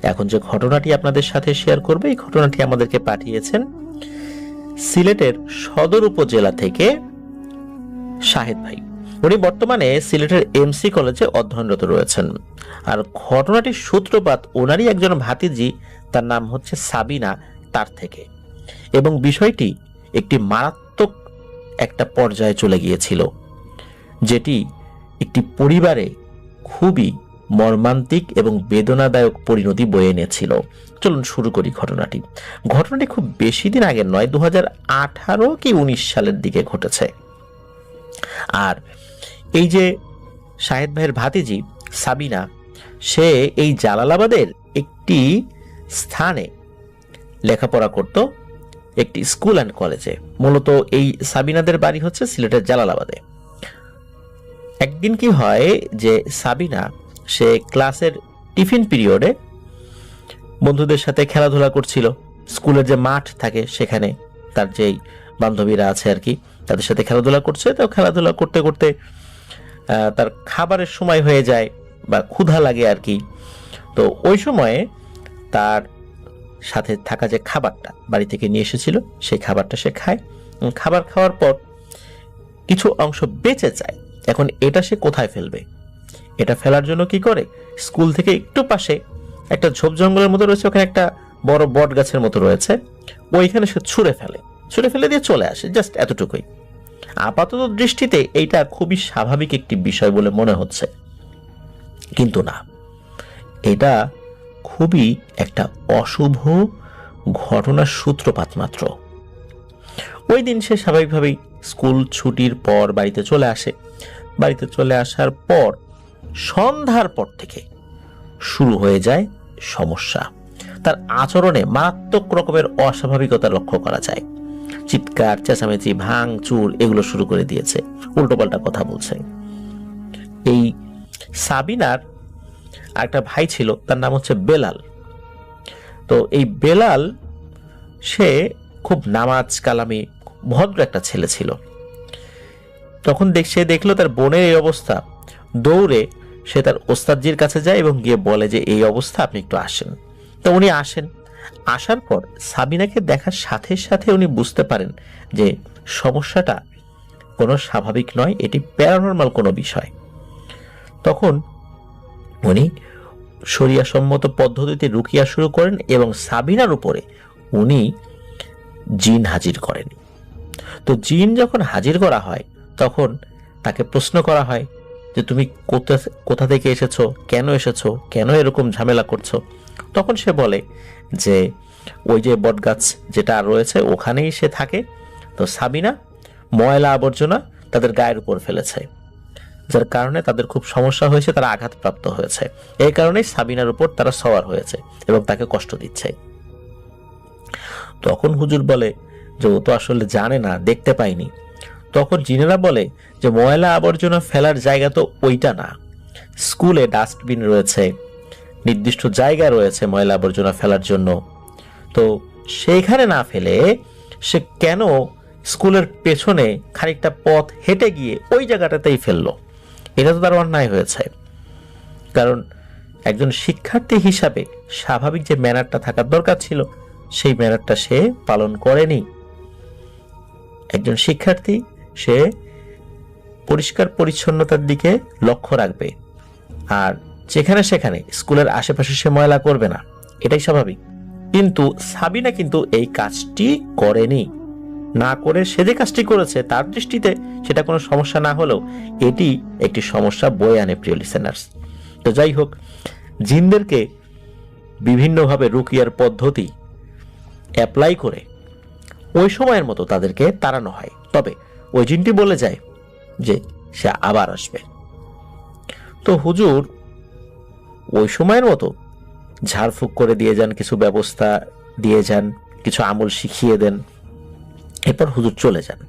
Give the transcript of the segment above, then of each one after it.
এখন যে ঘটনাটি আপনাদের সাথে শেয়ার করবে, এই ঘটনাটি আমাদেরকে পাঠিয়েছেন সিলেটের সদর উপজেলা থেকে শাহেদ ভাই। উনি বর্তমানে সিলেটের এমসি কলেজে অধ্যয়নরত রয়েছেন। আর ঘটনাটির সূত্রপাত ওনারই একজন ভাতিজি, তার নাম হচ্ছে সাবিনা, তার থেকে। এবং বিষয়টি একটি মারাত্মক একটা পর্যায়ে চলে গিয়েছিল, যেটি একটি পরিবারে খুবই মর্মান্তিক এবং বেদনাদায়ক পরিণতি বয়ে এনেছিল। চলুন শুরু করি ঘটনাটি। ঘটনাটি খুব বেশি দিন আগের নয়, 2018 কি 19 সালের দিকে ঘটেছে। আর এই যে শাহেদ ভাইয়ের ভাতিজি সাবিনা, সে এই জালালাবাদের একটি স্থানে লেখাপড়া করত, একটি স্কুল অ্যান্ড কলেজে। মূলত এই সাবিনাদের বাড়ি হচ্ছে সিলেটের জালালাবাদে। একদিন কি হয় যে সাবিনা সে ক্লাসের টিফিন পিরিয়ডে বন্ধুদের সাথে খেলাধুলা করছিল। স্কুলের যে মাঠ থাকে সেখানে তার যেই বান্ধবীরা আছে আর কি, তাদের সাথে খেলাধুলা করছে। তো খেলাধুলা করতে করতে তার খাবারের সময় হয়ে যায় বা ক্ষুধা লাগে আর কি। তো ওই সময়ে তার সাথে থাকা যে খাবারটা বাড়ি থেকে নিয়ে এসেছিল, সেই খাবারটা সে খায়। খাবার খাওয়ার পর কিছু অংশ বেঁচে যায়। এখন এটা সে কোথায় ফেলবে? এটা ফেলার জন্য কি করে, স্কুল থেকে একটু পাশে একটা ঝোপ জঙ্গলের মতো রয়েছে, ওখানে একটা বড় বট গাছের মতো রয়েছে, ওইখানে সে ছুঁড়ে ফেলে দিয়ে চলে আসে। জাস্ট এতটুকুই। আপাতত দৃষ্টিতে এইটা খুবই স্বাভাবিক একটি বিষয় বলে মনে হচ্ছে, কিন্তু না, এটা খুবই একটা অশুভ ঘটনার সূত্রপাত মাত্র। ওই দিন সে স্বাভাবিকভাবেই স্কুল ছুটির পর বাড়িতে চলে আসে। বাড়িতে চলে আসার পর সন্ধ্যার পর থেকে শুরু হয়ে যায় সমস্যা। তার আচরণে মারাত্মক রকমের অস্বাভাবিকতা লক্ষ্য করা যায়। চিৎকার, চেঁচামেচি, ভাঙচুর এগুলো শুরু করে দিয়েছে, উল্টোপাল্টা কথা বলছে। এই সাবিনার একটা ভাই ছিল, তার নাম হচ্ছে বেলাল। তো এই বেলাল সে খুব নামাজ কালামি ভদ্র একটা ছেলে ছিল। তখন সে দেখলো তার বোনের এই অবস্থা, দৌড়ে সে তার ওস্তাদজির কাছে যায় এবং গিয়ে বলে যে এই অবস্থা, আপনি একটু আসেন। তো উনি আসেন। আসার পর সাবিনাকে দেখার সাথে সাথে উনি বুঝতে পারেন যে সমস্যাটা কোনো স্বাভাবিক নয়, এটি প্যারানরমাল কোনো বিষয়। তখন উনি শরিয়াসম্মত পদ্ধতিতে রুকিয়া শুরু করেন এবং সাবিনার উপরে উনি জিন হাজির করেন। তো জিন যখন হাজির করা হয় তখন তাকে প্রশ্ন করা হয় যে তুমি কোথা থেকে এসেছো, কেন এরকম ঝামেলা করছো। তখন সে বলে যে ওই যে বটগাছ যেটা রয়েছে ওখানেই সে থাকে। তো সাবিনা ময়লা আবর্জনা তাদের গায়ের উপর ফেলেছে, যার কারণে তাদের খুব সমস্যা হয়েছে, তারা আঘাতপ্রাপ্ত হয়েছে। এই কারণেই সাবিনার উপর তারা সওয়ার হয়েছে এবং তাকে কষ্ট দিচ্ছে। তখন হুজুর বলে যে ও তো আসলে জানে না, দেখতে পাইনি। তখন জিনেরা বলে যে ময়লা আবর্জনা ফেলার জায়গা তো ওইটা না, স্কুলে ডাস্টবিন রয়েছে, নির্দিষ্ট জায়গা রয়েছে ময়লা আবর্জনা ফেলার জন্য। তো সেইখানে না ফেলে সে কেন স্কুলের পেছনে খানিকটা পথ হেঁটে গিয়ে ওই জায়গাটাতেই ফেললো? এটা তো তার অন্যায় হয়েছে। কারণ একজন শিক্ষার্থী হিসাবে স্বাভাবিক যে ম্যানারটা থাকার দরকার ছিল, সেই ম্যানারটা সে পালন করেনি। একজন শিক্ষার্থী সে পরিষ্কার পরিচ্ছন্নতার দিকে লক্ষ্য রাখবে, আর যেখানে সেখানে স্কুলের আশেপাশে সে ময়লা করবে না, এটাই স্বাভাবিক। কিন্তু সাবিনা কিন্তু এই কাজটি করেনি। না করে সে যে কাজটি করেছে তার দৃষ্টিতে সেটা কোনো সমস্যা না হলেও এটি একটি সমস্যা বয়ে আনে, প্রিয় লিসেনার্স। তো যাই হোক, জিনদেরকে বিভিন্নভাবে রুকিয়ার পদ্ধতি অ্যাপ্লাই করে ওই সময়ের মতো তাদেরকে তাড়ানো হয়। তবে ওই জিনটি বলে যায় যে সে আবার আসবে। তো হুজুর ওই সময়ের মতো ঝাড়ফুঁক করে দিয়ে যান, কিছু ব্যবস্থা দিয়ে যান, কিছু আমল শিখিয়ে দেন, এরপর হুজুর চলে যান।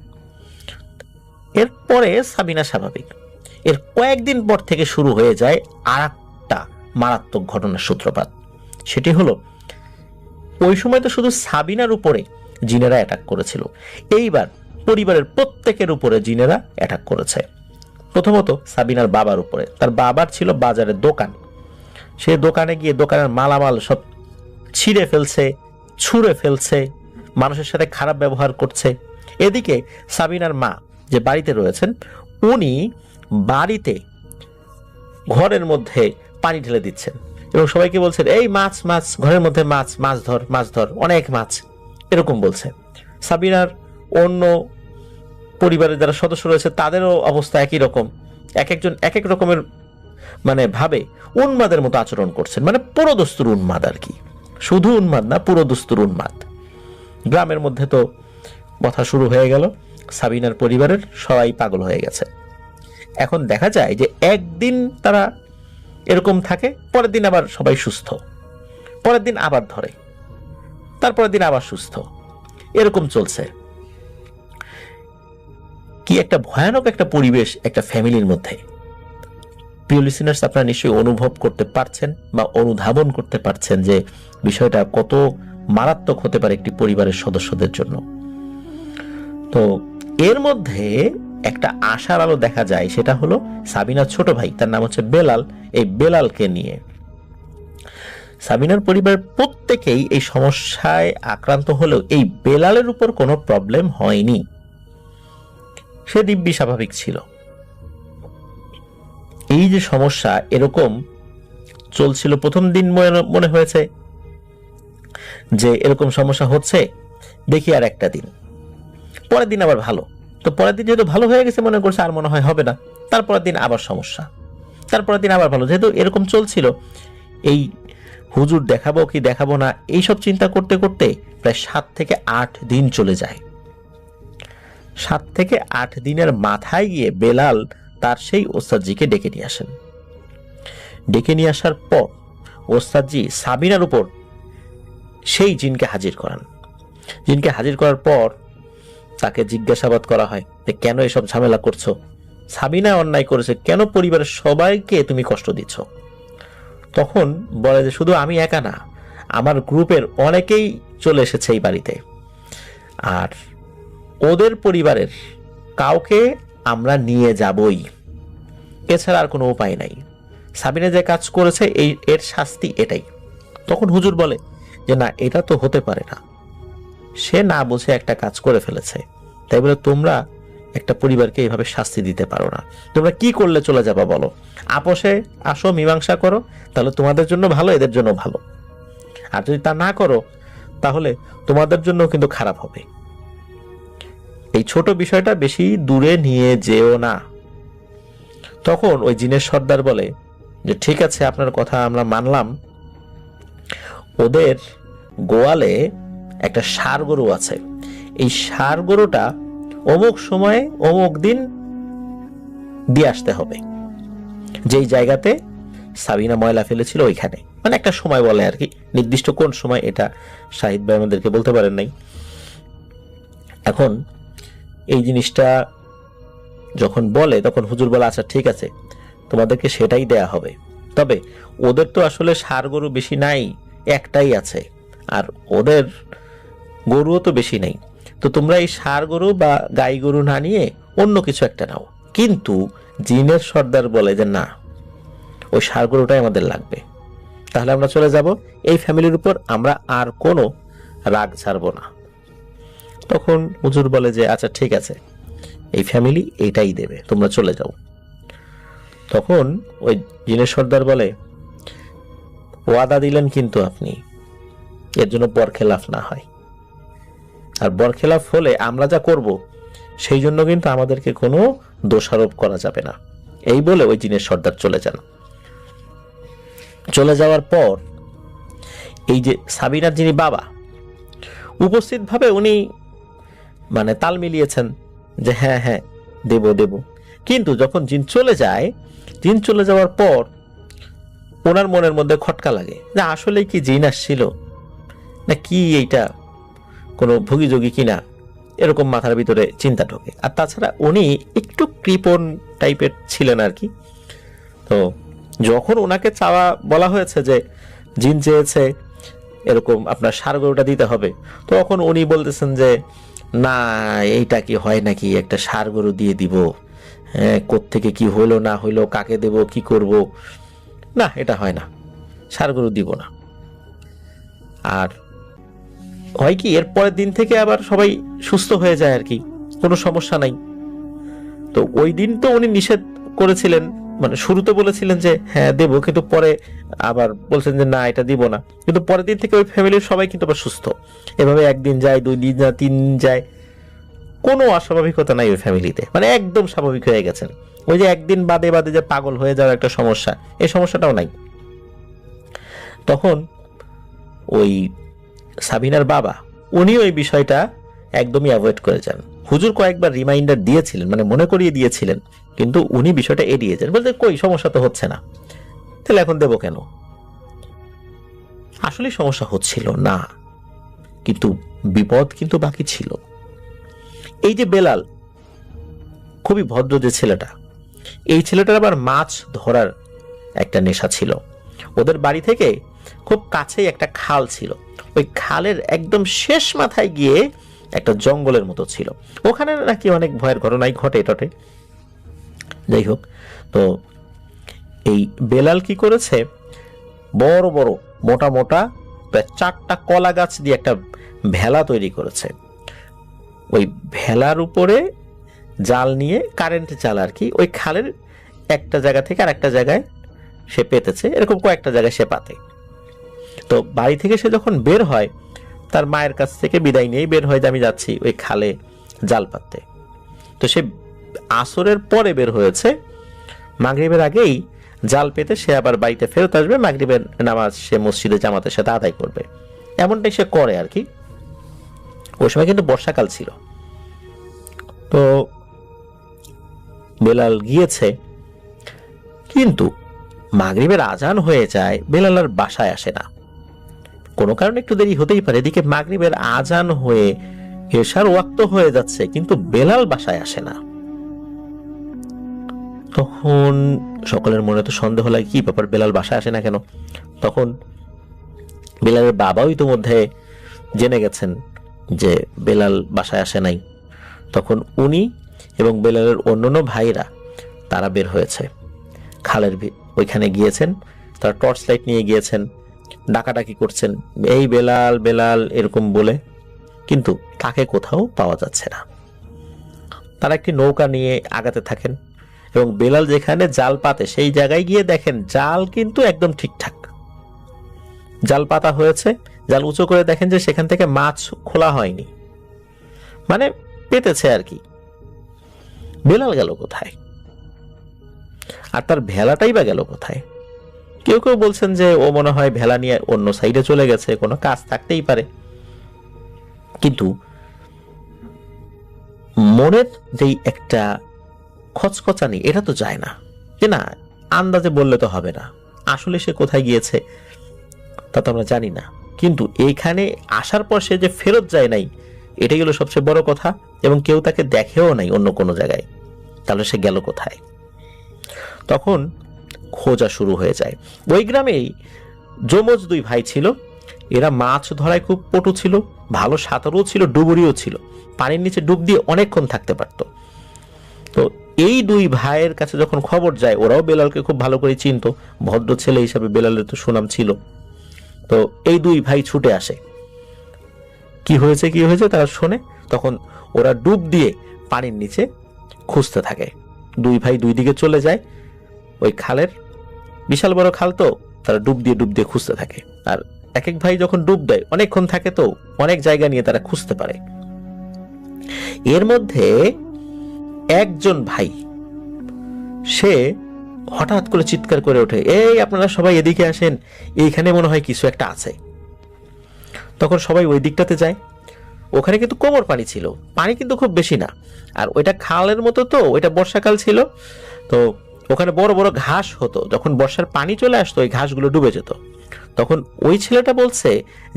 এরপরে সাবিনা স্বাভাবিক। এর কয়েকদিন পর থেকে শুরু হয়ে যায় আর একটা মারাত্মক ঘটনার সূত্রপাত। সেটি হলো ওই সময় তো শুধু সাবিনার উপরে জিনেরা অ্যাটাক করেছিল, এইবার পরিবারের প্রত্যেকের উপরে জিনেরা অ্যাটাক করেছে। প্রথমত সাবিনার বাবার উপরে। তার বাবার ছিল বাজারের দোকান, সে দোকানে গিয়ে দোকানের মালামাল সব ছিঁড়ে ফেলছে, ছুঁড়ে ফেলছে, মানুষের সাথে খারাপ ব্যবহার করছে। এদিকে সাবিনার মা যে বাড়িতে রয়েছেন, উনি বাড়িতে ঘরের মধ্যে পানি ঢেলে দিচ্ছেন এবং সবাইকে বলছেন, এই মাছ মাছ, ঘরের মধ্যে মাছ, মাছ ধর, মাছ ধর, অনেক মাছ, এরকম বলছে। সাবিনার অন্য পরিবারের যারা সদস্য রয়েছে তাদেরও অবস্থা একই রকম, এক একজন এক এক রকমের ভাবে উন্মাদের মতো আচরণ করছেন, পুরোদস্তুর উন্মাদ আর কি, শুধু উন্মাদ না, পুরোদস্তুর উন্মাদ। গ্রামের মধ্যে তো কথা শুরু হয়ে গেল, সাবিনার পরিবারের সবাই পাগল হয়ে গেছে। এখন দেখা যায় যে একদিন তারা এরকম থাকে, পরের দিন আবার সবাই সুস্থ, পরের দিন আবার ধরে, তারপরের দিন আবার সুস্থ, এরকম চলছে। কি একটা ভয়ানক একটা পরিবেশ একটা ফ্যামিলির মধ্যে। প্রিয় লিসেনার্স, আপনারা নিশ্চয়ই অনুভব করতে পারছেন বা অনুধাবন করতে পারছেন যে বিষয়টা কত মারাত্মক হতে পারে একটি পরিবারের সদস্যদের জন্য। তো এর মধ্যে একটা আশার আলো দেখা যায়, সেটা হলো সাবিনার ছোট ভাই, তার নাম হচ্ছে বেলাল। এই বেলালকে নিয়ে সাবিনার পরিবার প্রত্যেকেই এই সমস্যায় আক্রান্ত হলেও এই বেলালের উপর কোনো প্রবলেম হয়নি, সে দিব্যি স্বাভাবিক ছিল। এই যে সমস্যা এরকম চলছিল, প্রথম দিন মনে হয়েছে যে এরকম সমস্যা হচ্ছে, দেখি আর একটা দিন, পরের দিন আবার ভালো, তো পরের দিন যেহেতু ভালো হয়ে গেছে মনে করছে আর মনে হয় হবে না, তারপরের দিন আবার সমস্যা, তারপরের দিন আবার ভালো, যেহেতু এরকম চলছিল, এই হুজুর দেখাবো কি দেখাবো না এইসব চিন্তা করতে করতে প্রায় 7 থেকে 8 দিন চলে যায়। 7 থেকে 8 দিনের মাথায় গিয়ে বেলাল তার সেই ওস্তাদজিকে ডেকে নিয়ে আসেন। ডেকে নিয়ে আসার পর ওস্তাদজি সাবিনার উপর সেই জিনকে হাজির করান। জিনকে হাজির করার পর তাকে জিজ্ঞাসাবাদ করা হয় যে কেন এসব ঝামেলা করছো, সাবিনা অন্যায় করেছে, কেন পরিবারের সবাইকে তুমি কষ্ট দিচ্ছ? তখন বলে যে শুধু আমি একা না, আমার গ্রুপের অনেকেই চলে এসেছে এই বাড়িতে, আর ওদের পরিবারের কাউকে আমরা নিয়ে যাবই, এছাড়া আর কোনো উপায় নাই। সাবিনা যে কাজ করেছে এর শাস্তি এটাই। তখন হুজুর বলে যে না, এটা তো হতে পারে না, সে না বুঝে একটা কাজ করে ফেলেছে, তাই বলে তোমরা একটা পরিবারকে এইভাবে শাস্তি দিতে পারো না। তোমরা কি করলে চলে যাবা বলো? আপোষে আসো, মীমাংসা করো, তাহলে তোমাদের জন্য ভালো, এদের জন্য ভালো। আর যদি তা না করো তাহলে তোমাদের জন্য কিন্তু খারাপ হবে। এই ছোট বিষয়টা বেশি দূরে নিয়ে যেও না। তখন ওই জিনের সর্দার বলে যে ঠিক আছে, আপনার কথা আমরা মানলাম, ওদের গোয়ালে একটা ষাঁড় গরু আছে, এই ষাঁড় গরুটা অমুক সময়ে অমুক দিন দিয়ে আসতে হবে, যেই জায়গাতে সাবিনা ময়লা ফেলেছিল ওইখানে, একটা সময় বলে আর কি, নির্দিষ্ট কোন সময় এটা শাহিদ ভাই আমাদেরকে বলতে পারেন নাই। এখন এই জিনিসটা যখন বলে তখন হুজুর বলে আচ্ছা ঠিক আছে, তোমাদেরকে সেটাই দেয়া হবে, তবে ওদের তো আসলে ষাঁড় গরু বেশি নাই, একটাই আছে, আর ওদের গরুও তো বেশি নেই, তো তোমরা এই ষাঁড় গরু বা গাই গরু না নিয়ে অন্য কিছু একটা নাও। কিন্তু জিনের সর্দার বলে যে না, ওই ষাঁড় গরুটাই আমাদের লাগবে, তাহলে আমরা চলে যাব, এই ফ্যামিলির উপর আমরা আর কোনো রাগ ছাড়বো না। তখন হুজুর বলে যে আচ্ছা ঠিক আছে, এই ফ্যামিলি এইটাই দেবে, তোমরা চলে যাও। তখন ওই জিনের সর্দার বলে ওয়াদা দিলেন কিন্তু আপনি, এর জন্য বরখেলাফ না হয়, আর বরখেলাফ হলে আমরা যা করব সেই জন্য কিন্তু আমাদেরকে কোনো দোষারোপ করা যাবে না। এই বলে ওই জিনের সর্দার চলে যান। চলে যাওয়ার পর এই যে সাবিনার যিনি বাবা, উপস্থিত ভাবে উনি তাল মিলিয়েছেন যে হ্যাঁ হ্যাঁ দেব দেব, কিন্তু যখন জিন চলে যায়, জিন চলে যাওয়ার পর ওনার মনের মধ্যে খটকা লাগে যে আসলে কি জিন আসছিল না কি, এইটা কোনো ভুগিযোগী কিনা, এরকম মাথার ভিতরে চিন্তা ঢোকে। আর তাছাড়া উনি একটু কৃপণ টাইপের ছিলেন আর কি। তো যখন ওনাকে চাওয়া বলা হয়েছে যে জিন চেয়েছে এরকম আপনার ষাঁড় গরুটা দিতে হবে, তখন উনি বলতেছেন যে না, এইটা কি হয় নাকি, একটা ষাঁড় গরু দিয়ে দিব, হ্যাঁ কোত্থেকে কি হইলো না হইলো, কাকে দেব, কি করব, না এটা হয় না। ষাঁড় গরু দিব না। আর হয় কি, এর পরের দিন থেকে আবার সবাই সুস্থ হয়ে যায় আর কি, কোনো সমস্যা নাই। তো ওই দিন তো উনি নিষেধ করেছিলেন, মানে শুরুতে বলেছিলেন যে হ্যাঁ দেবো, কিন্তু পরে আবার বলছেন যে না এটা দিব না। কিন্তু পরের দিন থেকে ওই ফ্যামিলির সবাই কিন্তু আবার সুস্থ। এভাবে একদিন যায়, 2 দিন যায়, 3 দিন যায়, কোনো অস্বাভাবিকতা নাই ওই ফ্যামিলিতে, মানে একদম স্বাভাবিক হয়ে গেছেন। ওই যে একদিন বাদে বাদে যে পাগল হয়ে যাওয়ার একটা সমস্যা, এই সমস্যাটাও নাই। তখন ওই সাবিনার বাবা উনি ওই বিষয়টা একদমই অ্যাভয়েড করে যান। হুজুর কয়েকবার রিমাইন্ডার দিয়েছিলেন, মানে মনে করিয়ে দিয়েছিলেন, কিন্তু উনি বিষয়টা এড়িয়ে যান, বলতে কই সমস্যা তো হচ্ছে না, তাহলে এখন দেবো কেন। আসলে সমস্যা হচ্ছিল না, কিন্তু বিপদ কিন্তু বাকি ছিল। এই যে বেলাল, খুবই ভদ্র যে ছেলেটা, এই ছেলেটার আবার মাছ ধরার একটা নেশা ছিল। ওদের বাড়ি থেকে খুব কাছেই একটা খাল ছিল, ওই খালের একদম শেষ মাথায় গিয়ে একটা জঙ্গলের মতো ছিল, ওখানে নাকি অনেক ভয়ের ঘটনাই ঘটে টটে। যাই হোক, তো এই বেলাল কি করেছে, বড় বড় মোটা মোটা প্রায় 4টা কলা গাছ দিয়ে একটা ভেলা তৈরি করেছে। ওই ভেলার উপরে জাল নিয়ে, কারেন্ট জাল আর কি, ওই খালের একটা জায়গা থেকে আর একটা জায়গায় সে পেতেছে, এরকম কয়েকটা জায়গায় সে পাতে। তো বাড়ি থেকে সে যখন বের হয়, তার মায়ের কাছ থেকে বিদায় নিয়েই বের হয় যে আমি যাচ্ছি ওই খালে জাল পাততে। তো সে আসরের পরে বের হয়েছে, মাগরিবের আগেই জাল পেতে সে আবার বাড়িতে ফেরত আসবে, মাগরিবের নামাজ সে মসজিদে জামাতের সাথে আদায় করবে, এমনটাই সে করে আর কি। ওই সময় কিন্তু বর্ষাকাল ছিল। তো বেলাল গিয়েছে, কিন্তু মাগরিবের আজান হয়ে যায়, বেলাল আর বাসায় আসে না। কোনো কারণে একটু দেরি হতেই পারে, এদিকে মাগরিবের আজান হয়ে এশার ওয়াক্ত হয়ে যাচ্ছে, কিন্তু বেলাল বাসায় আসে না। তখন সকলের মনে তো সন্দেহ লাগে, কি ব্যাপার, বেলাল বাসায় আসে না কেন। তখন বেলালের বাবাও ইতিমধ্যে জেনে গেছেন যে বেলাল বাসায় আসে নাই। তখন উনি এবং বেলালের অন্যান্য ভাইরা তারা বের হয়েছে, খালের ওইখানে গিয়েছেন, তারা টর্চ লাইট নিয়ে গিয়েছেন, ডাকাডাকি করছেন এই বেলাল বেলাল এরকম বলে, কিন্তু তাকে কোথাও পাওয়া যাচ্ছে না। তারা একটি নৌকা নিয়ে আগাতে থাকেন, এবং বেলাল যেখানে জাল পাতে সেই জায়গায় গিয়ে দেখেন জাল কিন্তু একদম ঠিকঠাক, জাল পাতা হয়েছে। জাল উঁচু করে দেখেন যে সেখান থেকে মাছ খোলা হয়নি, মানে পেতেছে আর কি। বেলাল গেল কোথায়, আর তার ভেলাটাই বা গেল কোথায়? কেউ কেউ বলছেন যে ও মনে হয় ভেলা নিয়ে অন্য সাইডে চলে গেছে, কোনো কাজ থাকতেই পারে। কিন্তু মনের যেই একটা খচখচানি, এটা তো যায় না যে না আন্দাজে বললে তো হবে না, আসলে সে কোথায় গিয়েছে তা তো আমরা জানি না। কিন্তু এইখানে আসার পর সে যে ফেরত যায় নাই, এটাই হলো সবচেয়ে বড় কথা, এবং কেউ তাকে দেখেও নাই অন্য কোনো জায়গায়, তাহলে সে গেল কোথায়? তখন খোঁজা শুরু হয়ে যায়। ওই গ্রামেই যমজ 2 ভাই ছিল, এরা মাছ ধরায় খুব পটু ছিল, ভালো সাঁতারও ছিল, ডুবুরিও ছিল, পানির নিচে ডুব দিয়ে অনেকক্ষণ থাকতে পারত। তো এই 2 ভাইয়ের কাছে যখন খবর যায়, ওরাও বেলালকে খুব ভালো করে চিনত, ভদ্র ছেলে হিসাবে বেলালের তো সুনাম ছিল। তো এই 2 ভাই ছুটে আসে, কি হয়েছে কি হয়েছে তারা শোনে। তখন ওরা ডুব দিয়ে পানির নিচে খুঁজতে থাকে। 2 ভাই 2 দিকে চলে যায়, ওই খালের বিশাল বড় খাল, তো তারা ডুব দিয়ে খুঁজতে থাকে। আর এক এক ভাই যখন ডুব দেয় অনেকক্ষণ থাকে, তো অনেক জায়গা নিয়ে তারা খুঁজতে পারে। এর মধ্যে একজন ভাই সে হঠাৎ করে চিৎকার করে ওঠে, এই আপনারা সবাই এদিকে আসেন, এইখানে মনে হয় কিছু একটা আছে। তখন সবাই ওই দিকটাতে যায়। ওখানে কিন্তু কোমর পানি ছিল, পানি কিন্তু খুব বেশি না, আর ওইটা খালের মতো, তো ওইটা বর্ষাকাল ছিল, তো ওখানে বড় বড় ঘাস হতো। যখন বর্ষার পানি চলে আসতো ওই ঘাসগুলো ডুবে যেত। তখন ওই ছেলেটা বলছে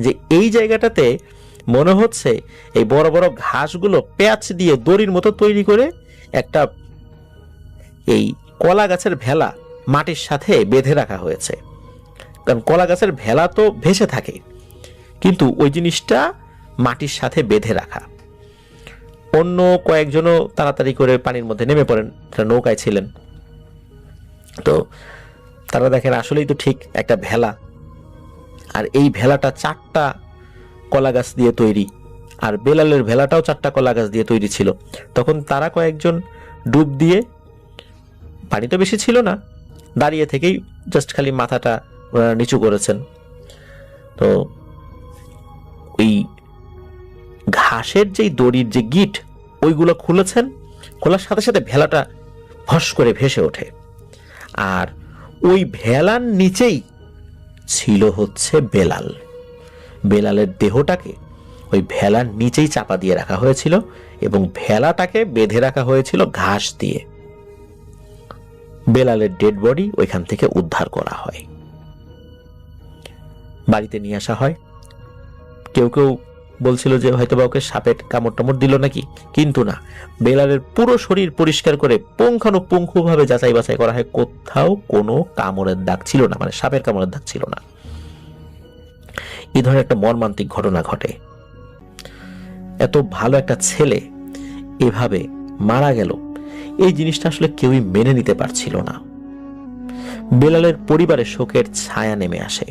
যে এই জায়গাটাতে মনে হচ্ছে এই বড় বড় ঘাসগুলো প্যাচ দিয়ে দড়ির মতো তৈরি করে একটা এই কলা গাছের ভেলা মাটির সাথে বেঁধে রাখা হয়েছে। কারণ কলা গাছের ভেলা তো ভেসে থাকে, কিন্তু ওই জিনিসটা মাটির সাথে বেঁধে রাখা। অন্য কয়েকজনও তাড়াতাড়ি করে পানির মধ্যে নেমে পড়েন, তারা নৌকায় ছিলেন। তো তারা দেখেন আসলেই তো ঠিক একটা ভেলা আর এই ভেলাটা 4টা কলা গাছ দিয়ে তৈরি, আর বেলালের ভেলাটাও 4টা কলা গাছ দিয়ে তৈরি ছিল। তখন তারা কয়েকজন ডুব দিয়ে, পানি তো বেশি ছিল না, দাঁড়িয়ে থেকেই জাস্ট খালি মাথাটা নিচু করেছেন। তো ওই ঘাসের যে দড়ির যে গিট ওইগুলো খুলেছেন, খোলার সাথে সাথে ভেলাটা ভস করে ভেসে ওঠে। আর ওই ভেলার নিচেই ছিল হচ্ছে বেলাল। বেলালের দেহটাকে ওই ভেলার নিচেই চাপা দিয়ে রাখা হয়েছিল এবং ভেলাটাকে বেঁধে রাখা হয়েছিল ঘাস দিয়ে। বেলালের ডেড বডি ওইখান থেকে উদ্ধার করা হয়, বাড়িতে নিয়ে আসা হয়। কেউ কেউ বলছিল যে হয়তো বা ওকে সাপের কামড় টামড় দিল নাকি, কিন্তু না, বেলালের পুরো শরীর পরিষ্কার করে পুঙ্খানুপুঙ্খভাবে যাচাই বাছাই করা হয়, কোথাও কোনো কামড়ের দাগ ছিল না, মানে সাপের কামড়ের দাগ ছিল না। এই ধরনের একটা মর্মান্তিক ঘটনা ঘটে। এত ভালো একটা ছেলে এভাবে মারা গেল, এই জিনিসটা আসলে কেউই মেনে নিতে পারছিল না। বেলালের পরিবারে শোকের ছায়া নেমে আসে।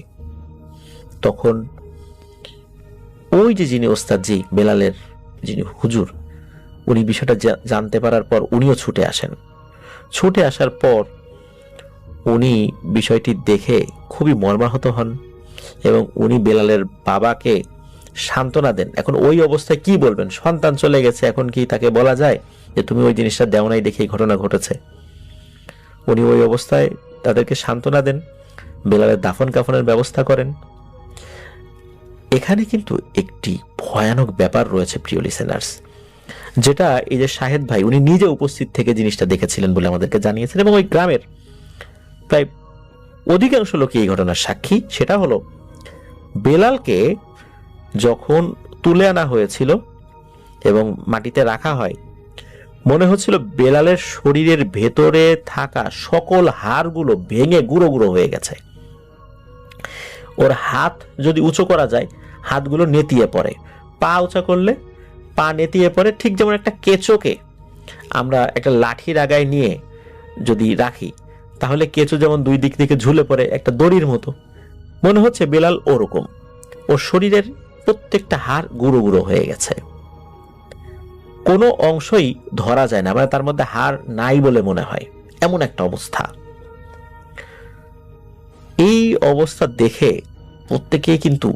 তখন ওই যে যিনি ওস্তাদজি, বেলালের যিনি হুজুর, উনি বিষয়টা জানতে পারার পর উনিও ছুটে আসেন। ছুটে আসার পর উনি বিষয়টি দেখে খুবই মর্মাহত হন এবং উনি বেলালের বাবাকে সান্ত্বনা দেন। এখন ওই অবস্থায় কি বলবেন, সন্তান চলে গেছে, এখন কি তাকে বলা যায় যে তুমি ওই জিনিসটা দেও নাই দেখে এই ঘটনা ঘটেছে? উনি ওই অবস্থায় তাদেরকে সান্ত্বনা দেন, বেলালের দাফন কাফনের ব্যবস্থা করেন। এখানে কিন্তু একটি ভয়ানক ব্যাপার রয়েছে প্রিয় লিসেনার্স, যেটা এই যে শাহেদ ভাই উনি নিজে উপস্থিত থেকে জিনিসটা দেখেছিলেন বলে আমাদেরকে জানিয়েছেন, এবং ওই গ্রামের প্রায় অধিকাংশ লোকই এই ঘটনার সাক্ষী। সেটা হলো, বেলালকে যখন তুলে আনা হয়েছিল এবং মাটিতে রাখা হয়, মনে হচ্ছিল বেলালের শরীরের ভেতরে থাকা সকল হাড়গুলো ভেঙে গুঁড়ো গুঁড়ো হয়ে গেছে। ওর হাত যদি উঁচু করা যায়, হাতগুলো নেতিয়ে পড়ে, পা উঁচা করলে পা নেতিয়ে পড়ে, ঠিক যেমন একটা কেঁচোকে আমরা একটা লাঠির আগায় নিয়ে যদি রাখি, তাহলে কেঁচো যেমন দুই দিক থেকে ঝুলে পড়ে একটা দড়ির মতো, মনে হচ্ছে বেলাল ওরকম। ওর শরীরের প্রত্যেকটা হাড় গুঁড়ো গুঁড়ো হয়ে গেছে, কোনো অংশই ধরা যায় না, মানে তার মধ্যে হাড় নাই বলে মনে হয়, এমন একটা অবস্থা। এই অবস্থা দেখে প্রত্যেকেই কিন্তু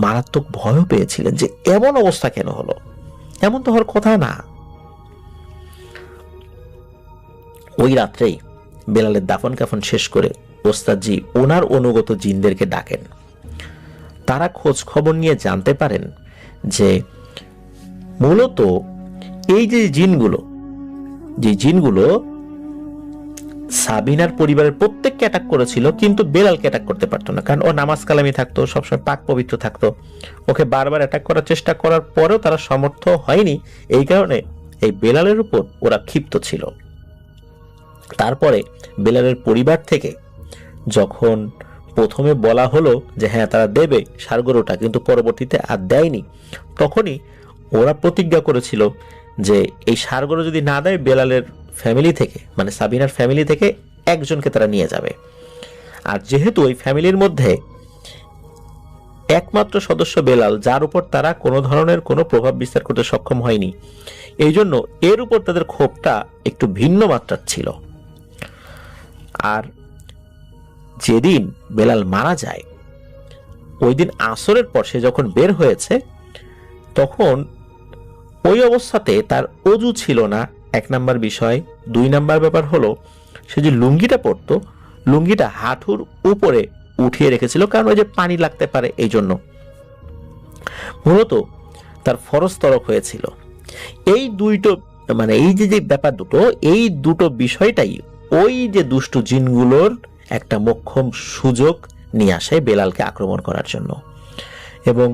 মারাত্মক ভয় পেয়েছিলেন যে এমন অবস্থা কেন হলো, এমন তো হওয়ার কথা না। ওই রাত্রেই বেলালের দাফন কাফন শেষ করে ওস্তাদজি ওনার অনুগত জিনদেরকে ডাকেন। তারা খোঁজ খবর নিয়ে জানতে পারেন যে মূলত এই যে জিনগুলো সাবিনার পরিবারের প্রত্যেককে অ্যাটাক করেছিল, কিন্তু বেলালকে অ্যাটাক করতে পারতো না, কারণ ও নামাজ কালামি থাকতো, সবসময় পাক পবিত্র থাকতো। ওকে বারবার অ্যাটাক করার চেষ্টা করার পরেও তারা সমর্থ হয়নি, এই কারণে এই বেলালের উপর ওরা ক্ষিপ্ত ছিল। তারপরে বেলালের পরিবার থেকে যখন প্রথমে বলা হলো যে হ্যাঁ তারা দেবে ষাঁড়গরুটা, কিন্তু পরবর্তীতে আর দেয়নি, তখনই ওরা প্রতিজ্ঞা করেছিল যে এই ষাঁড়গরু যদি না দেয়, বেলালের ফ্যামিলি থেকে, মানে সাবিনার ফ্যামিলি থেকে একজনকে তারা নিয়ে যাবে। আর যেহেতু ওই ফ্যামিলির মধ্যে একমাত্র সদস্য বেলাল, যার উপর তারা কোনো ধরনের কোনো প্রভাব বিস্তার করতে সক্ষম হয়নি, এই জন্য এর উপর তাদের ক্ষোভটা একটু ভিন্ন মাত্রার ছিল। আর যেদিন বেলাল মারা যায়, ওই দিন আসরের পর সে যখন বের হয়েছে, তখন ওই অবস্থাতে তার অজু ছিল না, 1 নাম্বার বিষয়। 2 নাম্বার ব্যাপার হলো, সে যে লুঙ্গিটা পরতো, লুঙ্গিটা হাঁটুর উপরে উঠিয়ে রেখেছিল, কারণ ওই যে পানি লাগতে পারে, এই জন্য মূলত তার ফরজ তরক হয়েছিল। এই দুইটো, মানে এই যে ব্যাপার দুটো, এই দুটো বিষয়টাই ওই যে দুষ্টু জিনগুলোর একটা মোক্ষম সুযোগ নিয়ে আসে বেলালকে আক্রমণ করার জন্য। এবং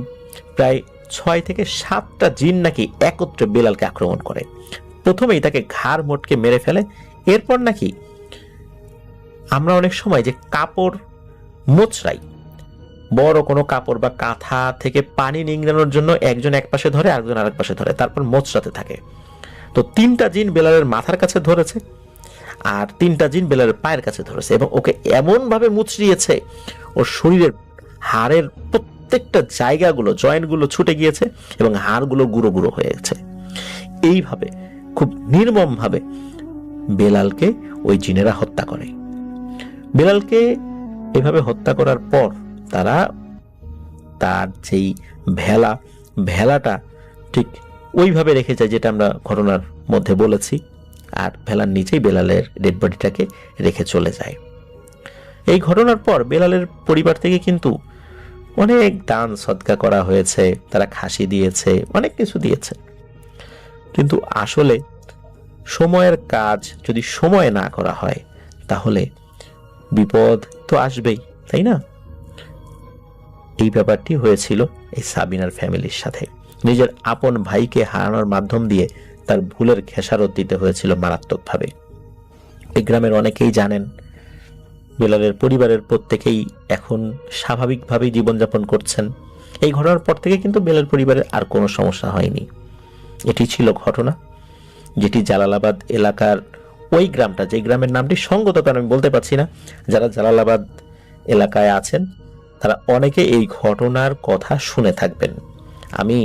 প্রায় 6 থেকে 7টা জিন নাকি একত্রে বেলালকে আক্রমণ করে। প্রথমেই তাকে ঘাড় মোটকে মেরে ফেলে, এরপর নাকি আমরা অনেক সময় যে কাপড় মোচড়াই, বড় কোনো কাপড় বা কাঁথা থেকে পানি নিংড়ানোর জন্য একজন এক পাশে ধরে, আরেকজন আরেক পাশে ধরে, তারপর মোচড়াতে থাকে। তো 3টা জিন বেলালের মাথার কাছে ধরেছে, আর 3টা জিন বেলালের পায়ের কাছে ধরেছে, এবং ওকে এমন ভাবে মুচড়িয়েছে ওর শরীরের হাড়ের প্রত্যেকটা জায়গাগুলো, জয়েন্টগুলো ছুটে গিয়েছে এবং হাড়গুলো গুঁড়ো গুঁড়ো হয়ে গেছে। এইভাবে খুব নির্মমভাবে বেলালকে ওই জিনেরা হত্যা করে। বেলালকে এভাবে হত্যা করার পর তারা তার যেই ভেলাটা ঠিক ওইভাবে রেখে যায় যেটা আমরা ঘটনার মধ্যে বলেছি, আর ভেলার নিচেই বেলালের ডেড বডিটাকে রেখে চলে যায়। এই ঘটনার পর বেলালের পরিবার থেকে কিন্তু অনেক দান সদকা করা হয়েছে, তারা খাসি দিয়েছে, অনেক কিছু দিয়েছে। কিন্তু আসলে সময়ের কাজ যদি সময়ে না করা হয় তাহলে বিপদ তো আসবেই, তাই না? এই ব্যাপারটি হয়েছিল এই সাবিনার ফ্যামিলির সাথে। নিজের আপন ভাইকে হারানোর মাধ্যম দিয়ে তার ভুলের খেসারত দিতে হয়েছিল মারাত্মকভাবে। এই গ্রামের অনেকেই জানেন, বেলালের পরিবারের প্রত্যেকেই এখন স্বাভাবিকভাবেই জীবনযাপন করছেন। এই ঘটনার পর থেকে কিন্তু বেলাল পরিবারের আর কোনো সমস্যা হয়নি। এটি ছিল ঘটনা যেটি জালালাবাদ এলাকার ওই গ্রামটা, যে গ্রামের নামটি সঙ্গত কারণ আমি বলতে পারছি না, যারা জালালাবাদ এলাকায় আছেন তারা অনেকে এই ঘটনার কথা শুনে থাকবেন। আমি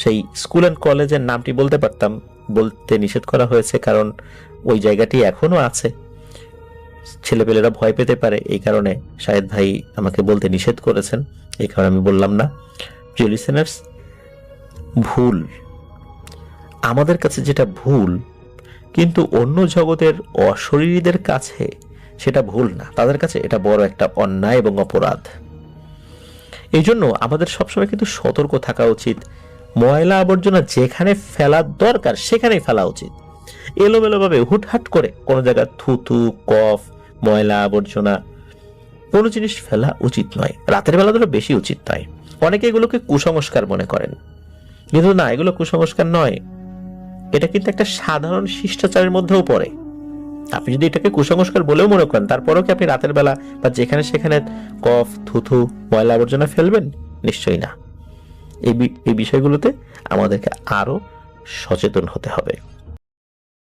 সেই স্কুল অ্যান্ড কলেজের নামটি বলতে পারতাম, বলতে নিষেধ করা হয়েছে কারণ ওই জায়গাটি এখনো আছে, ছেলেপেলেরা ভয় পেতে পারে, এই কারণে শাহেদ ভাই আমাকে বলতে নিষেধ করেছেন, এই কারণে আমি বললাম না। প্রিয় লিসেনার্স, ভুল আমাদের কাছে যেটা ভুল, কিন্তু অন্য জগতের অশরীরীদের কাছে সেটা ভুল না, তাদের কাছে এটা বড় একটা অন্যায় এবং অপরাধ। এই জন্য আমাদের সবসময় কিন্তু সতর্ক থাকা উচিত। ময়লা আবর্জনা যেখানে ফেলার দরকার সেখানেই ফেলা উচিত। এলোমেলোভাবে হুটহাট করে কোনো জায়গায় থুতু, কফ, ময়লা আবর্জনা কোনো জিনিস ফেলা উচিত নয়। রাতের বেলা তো বেশি উচিত নয়। অনেকে এগুলোকে কুসংস্কার মনে করেন, কিন্তু না, এগুলো কুসংস্কার নয়, এটা কিন্তু একটা সাধারণ শিষ্টাচারের মধ্যেও পড়ে। আপনি যদি এটাকে কুসংস্কার বলেও মনে করেন, তারপরেও কি আপনি রাতের বেলা বা যেখানে সেখানে কফ, থুথু, ময়লা আবর্জনা ফেলবেন? নিশ্চয়ই না। এই বিষয়গুলোতে আমাদেরকে আরো সচেতন হতে হবে।